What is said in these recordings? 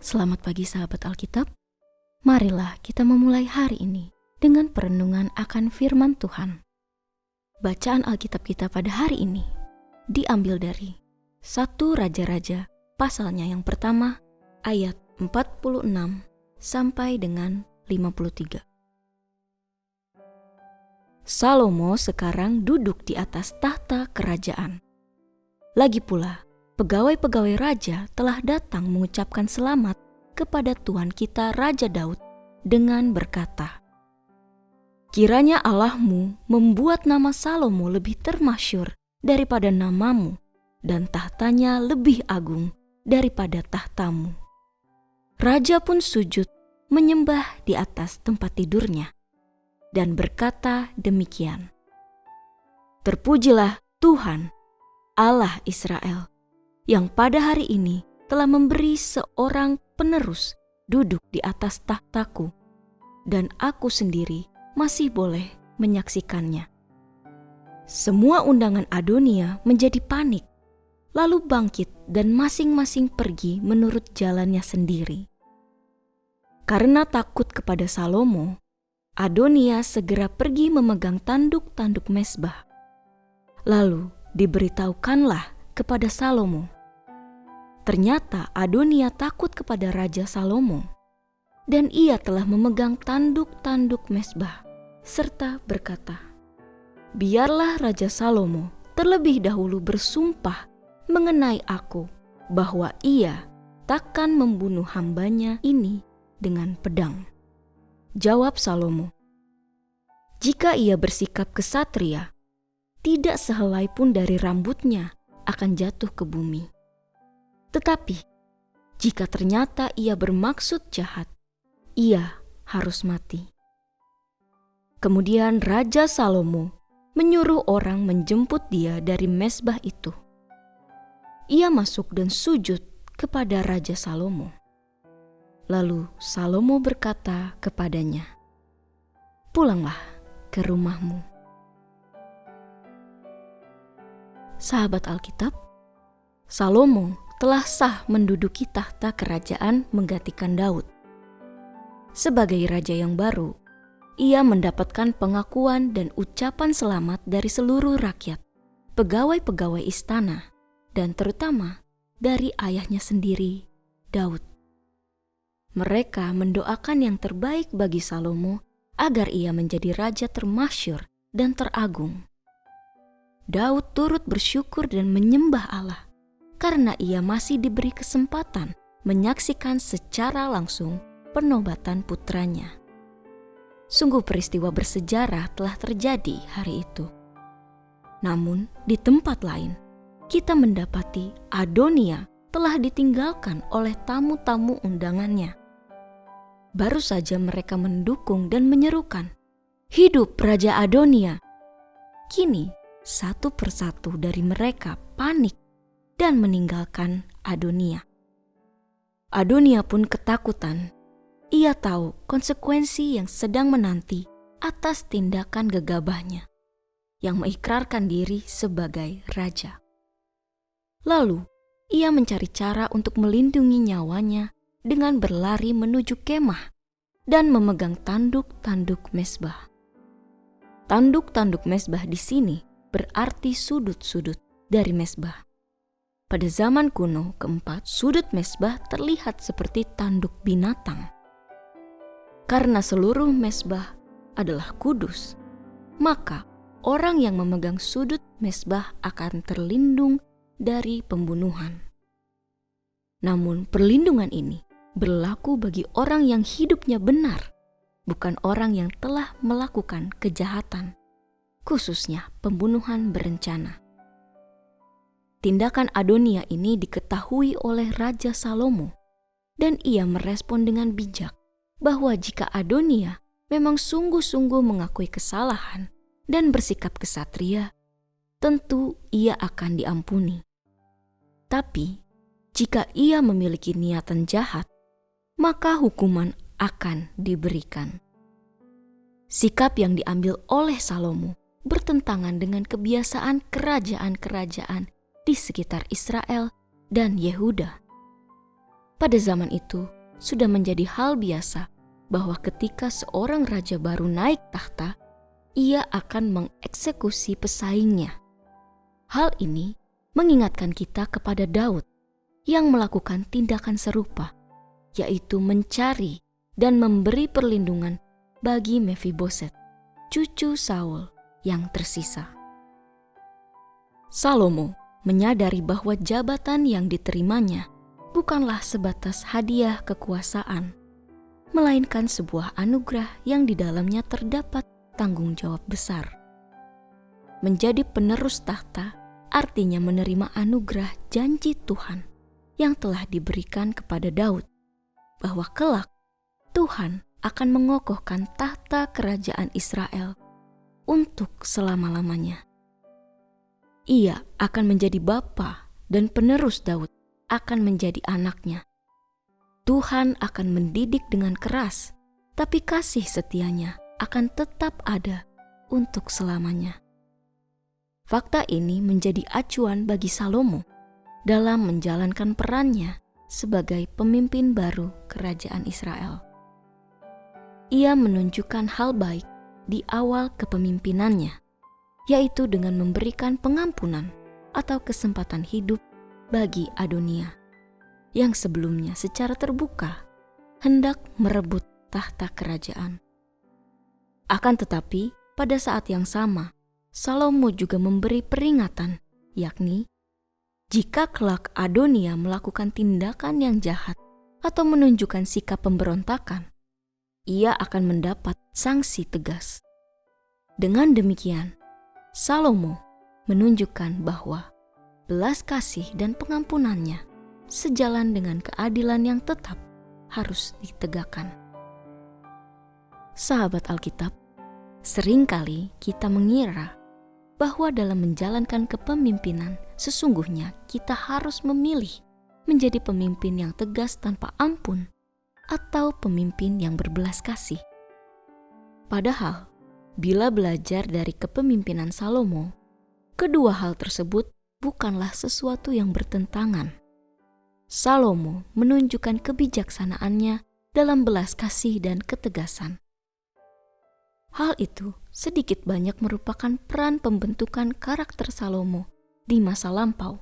Selamat pagi sahabat Alkitab. Marilah kita memulai hari ini dengan perenungan akan firman Tuhan. Bacaan Alkitab kita pada hari ini diambil dari 1 Raja-Raja pasalnya yang pertama ayat 46 sampai dengan 53. Salomo sekarang duduk di atas tahta kerajaan. Lagi pula, pegawai-pegawai raja telah datang mengucapkan selamat kepada Tuhan kita Raja Daud dengan berkata, "Kiranya Allahmu membuat nama Salomo lebih termasyhur daripada namamu, dan tahtanya lebih agung daripada tahtamu." Raja pun sujud menyembah di atas tempat tidurnya dan berkata demikian, "Terpujilah Tuhan, Allah Israel, yang pada hari ini telah memberi seorang penerus duduk di atas tahtaku, dan aku sendiri masih boleh menyaksikannya." Semua undangan Adonia menjadi panik, lalu bangkit dan masing-masing pergi menurut jalannya sendiri. Karena takut kepada Salomo, Adonia segera pergi memegang tanduk-tanduk mezbah. Lalu diberitahukanlah kepada Salomo. Ternyata Adonia takut kepada Raja Salomo, dan ia telah memegang tanduk-tanduk mezbah, serta berkata, "Biarlah Raja Salomo terlebih dahulu bersumpah mengenai aku, bahwa ia takkan membunuh hambanya ini dengan pedang." Jawab Salomo, "Jika ia bersikap kesatria, tidak sehelai pun dari rambutnya akan jatuh ke bumi. Tetapi jika ternyata ia bermaksud jahat, ia harus mati." Kemudian Raja Salomo menyuruh orang menjemput dia dari mezbah itu. Ia masuk dan sujud kepada Raja Salomo. Lalu Salomo berkata kepadanya, "Pulanglah ke rumahmu." Sahabat Alkitab, Salomo telah sah menduduki tahta kerajaan menggantikan Daud. Sebagai raja yang baru, ia mendapatkan pengakuan dan ucapan selamat dari seluruh rakyat, pegawai-pegawai istana, dan terutama dari ayahnya sendiri, Daud. Mereka mendoakan yang terbaik bagi Salomo agar ia menjadi raja termasyhur dan teragung. Daud turut bersyukur dan menyembah Allah karena ia masih diberi kesempatan menyaksikan secara langsung penobatan putranya. Sungguh peristiwa bersejarah telah terjadi hari itu. Namun di tempat lain, kita mendapati Adonia telah ditinggalkan oleh tamu-tamu undangannya. Baru saja mereka mendukung dan menyerukan, "Hidup Raja Adonia!" Kini satu persatu dari mereka panik dan meninggalkan Adonia. Adonia pun ketakutan. Ia tahu konsekuensi yang sedang menanti atas tindakan gegabahnya yang mengikrarkan diri sebagai raja. Lalu ia mencari cara untuk melindungi nyawanya dengan berlari menuju kemah dan memegang tanduk-tanduk mezbah. Tanduk-tanduk mezbah di sini berarti sudut-sudut dari mezbah. Pada zaman kuno keempat, sudut mezbah terlihat seperti tanduk binatang. Karena seluruh mezbah adalah kudus, maka orang yang memegang sudut mezbah akan terlindung dari pembunuhan. Namun perlindungan ini berlaku bagi orang yang hidupnya benar, bukan orang yang telah melakukan kejahatan, khususnya pembunuhan berencana. Tindakan Adonia ini diketahui oleh Raja Salomo, dan ia merespon dengan bijak bahwa jika Adonia memang sungguh-sungguh mengakui kesalahan dan bersikap kesatria, tentu ia akan diampuni. Tapi jika ia memiliki niatan jahat, maka hukuman akan diberikan. Sikap yang diambil oleh Salomo bertentangan dengan kebiasaan kerajaan-kerajaan di sekitar Israel dan Yehuda. Pada zaman itu, sudah menjadi hal biasa bahwa ketika seorang raja baru naik tahta, ia akan mengeksekusi pesaingnya. Hal ini mengingatkan kita kepada Daud yang melakukan tindakan serupa, yaitu mencari dan memberi perlindungan bagi Mefiboset, cucu Saul yang tersisa. Salomo menyadari bahwa jabatan yang diterimanya bukanlah sebatas hadiah kekuasaan, melainkan sebuah anugerah yang di dalamnya terdapat tanggung jawab besar. Menjadi penerus tahta artinya menerima anugerah janji Tuhan yang telah diberikan kepada Daud, bahwa kelak Tuhan akan mengokohkan tahta kerajaan Israel untuk selama-lamanya. Ia akan menjadi bapa dan penerus Daud akan menjadi anaknya. Tuhan akan mendidik dengan keras, tapi kasih setianya akan tetap ada untuk selamanya. Fakta ini menjadi acuan bagi Salomo dalam menjalankan perannya sebagai pemimpin baru kerajaan Israel. Ia menunjukkan hal baik di awal kepemimpinannya, yaitu dengan memberikan pengampunan atau kesempatan hidup bagi Adonia, yang sebelumnya secara terbuka hendak merebut tahta kerajaan. Akan tetapi, pada saat yang sama, Salomo juga memberi peringatan, yakni jika kelak Adonia melakukan tindakan yang jahat atau menunjukkan sikap pemberontakan, ia akan mendapat sanksi tegas. Dengan demikian, Salomo menunjukkan bahwa belas kasih dan pengampunannya sejalan dengan keadilan yang tetap harus ditegakkan. Sahabat Alkitab, seringkali kita mengira bahwa dalam menjalankan kepemimpinan sesungguhnya kita harus memilih menjadi pemimpin yang tegas tanpa ampun atau pemimpin yang berbelas kasih. Padahal, bila belajar dari kepemimpinan Salomo, kedua hal tersebut bukanlah sesuatu yang bertentangan. Salomo menunjukkan kebijaksanaannya dalam belas kasih dan ketegasan. Hal itu sedikit banyak merupakan peran pembentukan karakter Salomo di masa lampau.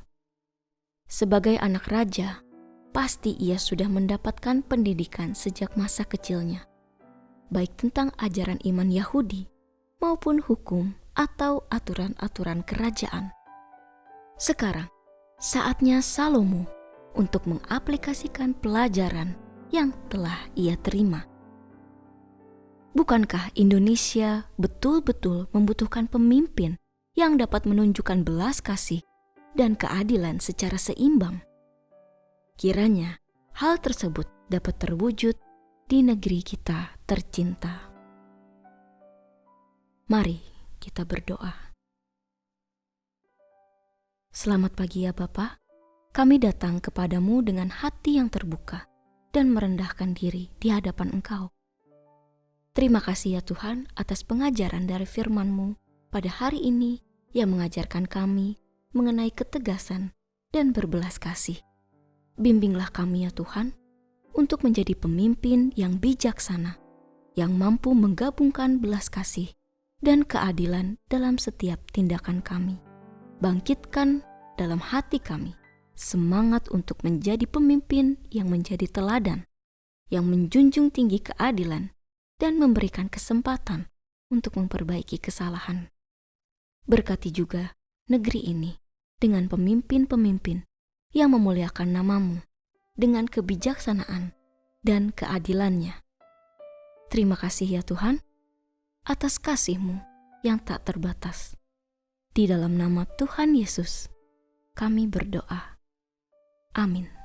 Sebagai anak raja, pasti ia sudah mendapatkan pendidikan sejak masa kecilnya, baik tentang ajaran iman Yahudi maupun hukum atau aturan-aturan kerajaan. Sekarang, saatnya Salomo untuk mengaplikasikan pelajaran yang telah ia terima. Bukankah Indonesia betul-betul membutuhkan pemimpin yang dapat menunjukkan belas kasih dan keadilan secara seimbang? Kiranya hal tersebut dapat terwujud di negeri kita tercinta. Mari kita berdoa. Selamat pagi ya Bapa, kami datang kepadamu dengan hati yang terbuka dan merendahkan diri di hadapan Engkau. Terima kasih ya Tuhan atas pengajaran dari firman-Mu pada hari ini yang mengajarkan kami mengenai ketegasan dan berbelas kasih. Bimbinglah kami ya Tuhan untuk menjadi pemimpin yang bijaksana, yang mampu menggabungkan belas kasih dan keadilan dalam setiap tindakan kami. Bangkitkan dalam hati kami semangat untuk menjadi pemimpin yang menjadi teladan, yang menjunjung tinggi keadilan dan memberikan kesempatan untuk memperbaiki kesalahan. Berkati juga negeri ini dengan pemimpin-pemimpin yang memuliakan nama-Mu dengan kebijaksanaan dan keadilannya. Terima kasih ya Tuhan atas kasih-Mu yang tak terbatas. Di dalam nama Tuhan Yesus, kami berdoa. Amin.